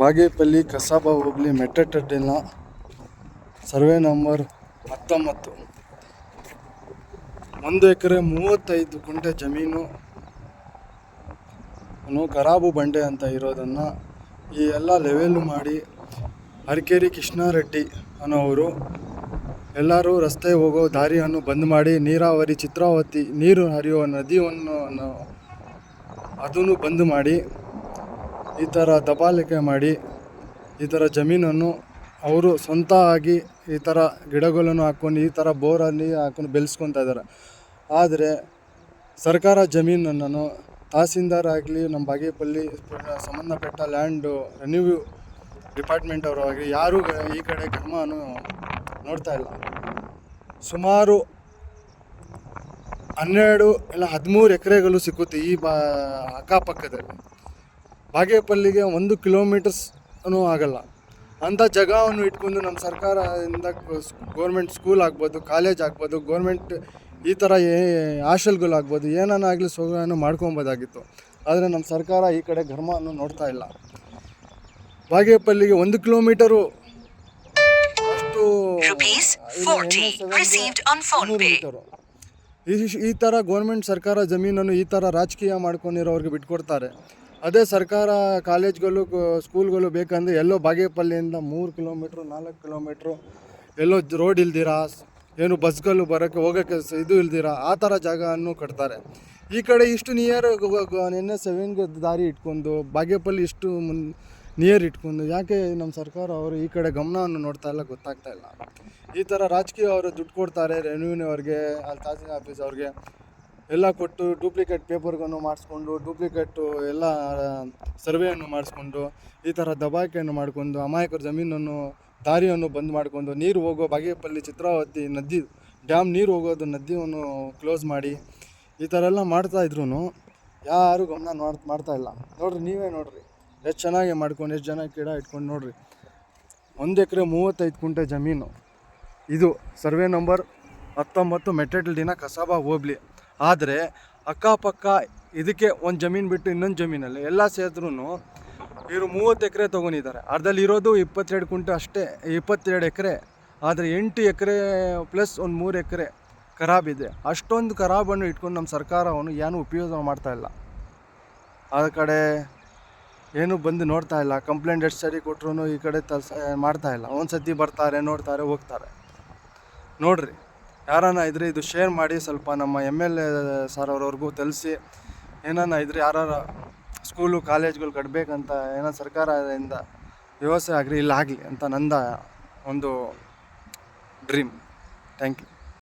ಬಾಗೇಪಲ್ಲಿ ಕಸಾಬಾ ಹೋಬಳಿ ಮೆಟ್ಟೆಟ್ಟೆಟ್ಟಿನ survey number 19. 1 ಎಕರೆ 35 ಗುಂಟೆ ಜಮೀನು ಖರಾಬು ಬಂಡೆ ಅಂತ ಇರೋದನ್ನು ಈ ಎಲ್ಲ ಲೆವೆಲ್ ಮಾಡಿ ಅರಕೇರಿ ಕೃಷ್ಣಾರೆಡ್ಡಿ ಅನ್ನೋವರು ಎಲ್ಲರೂ ರಸ್ತೆ ಹೋಗೋ ದಾರಿಯನ್ನು ಬಂದ್ ಮಾಡಿ ನೀರಾವರಿ ಚಿತ್ರಾವತಿ ನೀರು ಹರಿಯುವ ನದಿಯನ್ನು ಅದನ್ನು ಬಂದ್ ಮಾಡಿ ಈ ಥರ ದಬ್ಬಾಳಿಕೆ ಮಾಡಿ ಈ ಥರ ಜಮೀನನ್ನು ಅವರು ಸ್ವಂತ ಆಗಿ ಈ ಥರ ಗಿಡಗಳನ್ನು ಹಾಕ್ಕೊಂಡು ಈ ಥರ ಬೋರಲ್ಲಿ ಹಾಕೊಂಡು ಬೆಳೆಸ್ಕೊತಾ ಇದ್ದಾರೆ. ಆದರೆ ಸರ್ಕಾರ ಜಮೀನನ್ನು ತಹಸೀಲ್ದಾರ್ ಆಗಲಿ ನಮ್ಮ ಬಾಗೇಪಲ್ಲಿ ಸಂಬಂಧಪಟ್ಟ ಲ್ಯಾಂಡು ರೆನ್ಯೂ ಡಿಪಾರ್ಟ್ಮೆಂಟ್ ಅವರು ಆಗಲಿ ಯಾರೂ ಈ ಕಡೆ ಗಮನವನ್ನು ನೋಡ್ತಾ ಇಲ್ಲ. ಸುಮಾರು 12 ಇಲ್ಲ 13 ಎಕರೆಗಳು ಸಿಕ್ಕುತ್ತೆ ಈ ಅಕ್ಕಪಕ್ಕದಲ್ಲಿ. ಬಾಗೇಪಲ್ಲಿಗೆ 1 ಕಿಲೋಮೀಟರ್ಸ್ ಆಗಲ್ಲ ಅಂಥ ಜಾಗವನ್ನು ಇಟ್ಕೊಂಡು ನಮ್ಮ ಸರ್ಕಾರದಿಂದ ಗೌರ್ಮೆಂಟ್ ಸ್ಕೂಲ್ ಆಗ್ಬೋದು, ಕಾಲೇಜ್ ಆಗ್ಬೋದು, ಗೌರ್ಮೆಂಟ್ ಈ ಥರ ಹಾಸ್ಟೆಲ್ಗಳಾಗ್ಬೋದು, ಏನಾಗಲಿ ಸೌಲಭ್ಯವನ್ನು ಮಾಡ್ಕೊಬೋದಾಗಿತ್ತು. ಆದರೆ ನಮ್ಮ ಸರ್ಕಾರ ಈ ಕಡೆ ಗಮನವನ್ನು ನೋಡ್ತಾ ಇಲ್ಲ. ಬಾಗೇಪಲ್ಲಿಗೆ 1 ಕಿಲೋಮೀಟರು ಅಷ್ಟು ಈ ಥರ ಗೌರ್ಮೆಂಟ್ ಸರ್ಕಾರ ಜಮೀನನ್ನು ಈ ಥರ ರಾಜಕೀಯ ಮಾಡ್ಕೊಂಡಿರೋರಿಗೆ ಬಿಟ್ಕೊಡ್ತಾರೆ. ಅದೇ ಸರ್ಕಾರ ಕಾಲೇಜ್ಗಳು ಸ್ಕೂಲ್ಗಳು ಬೇಕಂದರೆ ಎಲ್ಲೋ ಬಾಗೇಪಲ್ಲಿಯಿಂದ 3 ಕಿಲೋಮೀಟ್ರು 4 ಕಿಲೋಮೀಟ್ರು ಎಲ್ಲೋ ರೋಡ್ ಇಲ್ದಿರ, ಏನು ಬಸ್ಗಳು ಬರೋಕ್ಕೆ ಹೋಗೋಕ್ಕೆ ಇದು ಇಲ್ದಿರ ಆ ಥರ ಜಾಗವನ್ನು ಕಟ್ತಾರೆ. ಈ ಕಡೆ ಇಷ್ಟು ನಿಯರ್ NH7ಗೆ ದಾರಿ ಇಟ್ಕೊಂಡು ಬಾಗೇಪಲ್ಲಿ ಇಷ್ಟು ನಿಯರ್ ಇಟ್ಕೊಂಡು ಯಾಕೆ ನಮ್ಮ ಸರ್ಕಾರ ಅವರು ಈ ಕಡೆ ಗಮನವನ್ನು ನೋಡ್ತಾ ಇಲ್ಲ ಗೊತ್ತಾಗ್ತಾ ಇಲ್ಲ. ಈ ಥರ ರಾಜಕೀಯ ಅವರು ದುಡ್ಡು ಕೊಡ್ತಾರೆ, ರೆನ್ಯೂನವ್ರಿಗೆ, ಅಲ್ಲಿ ತಹಸೀಲ್ ಆಫೀಸ್ ಅವ್ರಿಗೆ ಎಲ್ಲ ಕೊಟ್ಟು ಡೂಪ್ಲಿಕೇಟ್ ಪೇಪರ್ಗಳನ್ನು ಮಾಡಿಸ್ಕೊಂಡು ಡೂಪ್ಲಿಕೇಟು ಎಲ್ಲ ಸರ್ವೆಯನ್ನು ಮಾಡಿಸ್ಕೊಂಡು ಈ ಥರ ದಬಾಯಿಕೆಯನ್ನು ಮಾಡಿಕೊಂಡು ಅಮಾಯಕರ ಜಮೀನನ್ನು ದಾರಿಯನ್ನು ಬಂದ್ ಮಾಡಿಕೊಂಡು ನೀರು ಹೋಗೋ ಬಾಗೇಪಲ್ಲಿ ಚಿತ್ರಾವತಿ ನದಿ ಡ್ಯಾಮ್ ನೀರು ಹೋಗೋದು ನದಿಯನ್ನು ಕ್ಲೋಸ್ ಮಾಡಿ ಈ ಥರ ಎಲ್ಲ ಮಾಡ್ತಾಯಿದ್ರು ಯಾರೂ ಗಮನ ಮಾಡ್ತಾ ಇಲ್ಲ. ನೋಡಿರಿ, ನೀವೇ ನೋಡಿರಿ ಎಷ್ಟು ಚೆನ್ನಾಗಿ ಮಾಡ್ಕೊಂಡು ಎಷ್ಟು ಜನ ಗಿಡ ಇಟ್ಕೊಂಡು ನೋಡಿರಿ. 1 ಎಕರೆ 35 ಗುಂಟೆ ಜಮೀನು. ಇದು ಸರ್ವೆ ನಂಬರ್ 19 ಮೆಟ್ಟೆಟ್ಟೆಟ್ಟಿನ ಕಸಾಬಾ ಹೋಬಳಿ. ಆದರೆ ಅಕ್ಕಪಕ್ಕ ಇದಕ್ಕೆ ಒಂದು ಜಮೀನು ಬಿಟ್ಟು ಇನ್ನೊಂದು ಜಮೀನಲ್ಲಿ ಎಲ್ಲ ಸೇರಿದ್ರೂ ಇವರು 30 ಎಕರೆ ತೊಗೊಂಡಿದ್ದಾರೆ. ಅರ್ಧದಲ್ಲಿ ಇರೋದು 22 ಗುಂಟೆ ಅಷ್ಟೇ, 22 ಎಕರೆ. ಆದರೆ 8 ಎಕರೆ ಪ್ಲಸ್ ಒಂದು 3 ಎಕರೆ ಖರಾಬಿದೆ. ಅಷ್ಟೊಂದು ಖರಾಬನ್ನು ಇಟ್ಕೊಂಡು ನಮ್ಮ ಸರ್ಕಾರವನ್ನು ಏನೂ ಉಪಯೋಗ ಮಾಡ್ತಾಯಿಲ್ಲ. ಆ ಕಡೆ ಏನೂ ಬಂದು ನೋಡ್ತಾ ಇಲ್ಲ. ಕಂಪ್ಲೇಂಟ್ ಎಷ್ಟು ಸರಿ ಕೊಟ್ಟರು ಈ ಕಡೆ ಮಾಡ್ತಾಯಿಲ್ಲ. ಒಂದು ಸತಿ ಬರ್ತಾರೆ, ನೋಡ್ತಾರೆ, ಹೋಗ್ತಾರೆ. ನೋಡಿರಿ, ಯಾರನ್ನ ಇದ್ರೆ ಇದು ಶೇರ್ ಮಾಡಿ, ಸ್ವಲ್ಪ ನಮ್ಮ MLA ಸರ್ ಅವ್ರವ್ರಿಗೂ ತಿಳಿಸಿ, ಏನಾನ ಇದ್ರೆ ಯಾರು ಸ್ಕೂಲು ಕಾಲೇಜ್ಗಳು ಕಟ್ಟಬೇಕಂತ ಏನೋ ಸರ್ಕಾರದಿಂದ ವ್ಯವಸ್ಥೆ ಆಗಲಿ ಇಲ್ಲ ಆಗಲಿ ಅಂತ ನಂದ ಒಂದು ಡ್ರೀಮ್. Thank you.